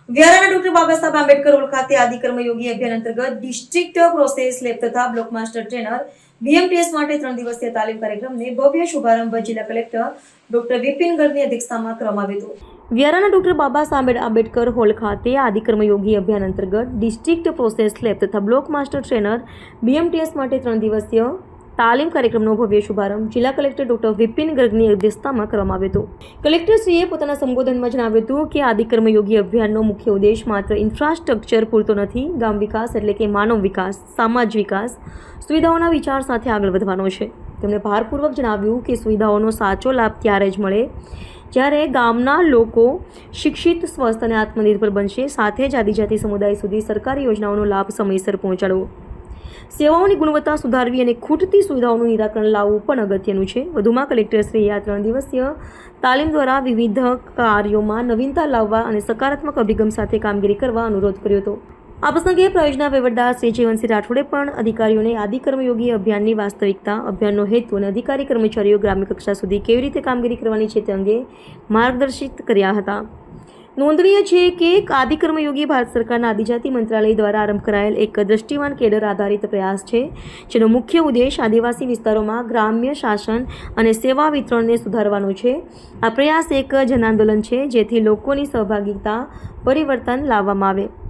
વ્યારાના doctor Baba Saheb Ambedkar road ખાતે આદિ કર્મયોગી અભિયાન અંતર્ગત ડિસ્ટ્રિક્ટ પ્રોસેસ લેબ તથા બ્લોક માસ્ટર ટ્રેનર બીએમટીએસ માટે 3 દિવસીય તાલીમ કાર્યક્રમને ભવ્ય શુભારંભ જિલ્લા કલેક્ટર ડોક્ટર વિપિન ગર્ગની અધ્યક્ષતામાં કરવામાં આવ્યો હતો। વ્યારાના ડોક્ટર બાબા સાહેબ આંબેડકર હોલ ખાતે આદિ કર્મયોગી અભિયાન અંતર્ગત ડિસ્ટ્રિક્ટ પ્રોસેસ લેબ તથા બ્લોક માસ્ટર ટ્રેનર બીએમટીએસ માટે 3 દિવસીય તાલીમ કાર્યક્રમનો ભવ્ય શુભારંભ જિલ્લા કલેક્ટર ડોક્ટર વિપિન ગર્ગની અધ્યક્ષતામાં કરવામાં આવ્યો હતો। કલેક્ટરશ્રીએ પોતાના સંબોધનમાં જણાવ્યું હતું કે આદિ કર્મયોગી અભિયાનનો મુખ્ય ઉદ્દેશ માત્ર ઇન્ફ્રાસ્ટ્રક્ચર પૂરતો નથી, ગામ વિકાસ એટલે કે માનવ વિકાસ, સમાજ વિકાસ, સુવિધાઓના વિચાર સાથે આગળ વધવાનો છે। તેમણે ભારપૂર્વક જણાવ્યું કે સુવિધાઓનો સાચો લાભ ત્યારે જ મળે જ્યારે ગામના લોકો શિક્ષિત, સ્વસ્થ અને આત્મનિર્ભર બનશે। સાથે જ આદિજાતિ સમુદાય સુધી સરકારી યોજનાઓનો લાભ સમયસર પહોંચાડવો, સેવાઓની ગુણવત્તા સુધારવી અને ખૂટતી સુવિધાઓનું નિરાકરણ લાવવું પણ અગત્યનું છે। વધુમાં કલેક્ટરશ્રીએ આ 3 દિવસીય તાલીમ દ્વારા વિવિધ કાર્યોમાં નવીનતા લાવવા અને સકારાત્મક અભિગમ સાથે કામગીરી કરવા અનુરોધ કર્યો હતો। આ પ્રસંગે પ્રયોજના વહીવટદાર શ્રી જીવનસિંહ રાઠોડે પણ અધિકારીઓને આદિ કર્મયોગી અભિયાનની વાસ્તવિકતા, અભિયાનનો હેતુ અને અધિકારી કર્મચારીઓ ગ્રામ્ય કક્ષા સુધી કેવી રીતે કામગીરી કરવાની છે તે અંગે માર્ગદર્શિત કર્યા હતા। નોંધનીય છે કે આદિ કર્મયોગી ભારત સરકારના આદિજાતિ મંત્રાલય દ્વારા આરંભ કરાયેલ એક દ્રષ્ટિવાન કેડર આધારિત પ્રયાસ છે, જેનો મુખ્ય ઉદ્દેશ આદિવાસી વિસ્તારોમાં ગ્રામ્ય શાસન અને સેવા વિતરણને સુધારવાનો છે। આ પ્રયાસ એક જન આંદોલન છે, જેથી લોકોની સહભાગિતા પરિવર્તન લાવવામાં આવે।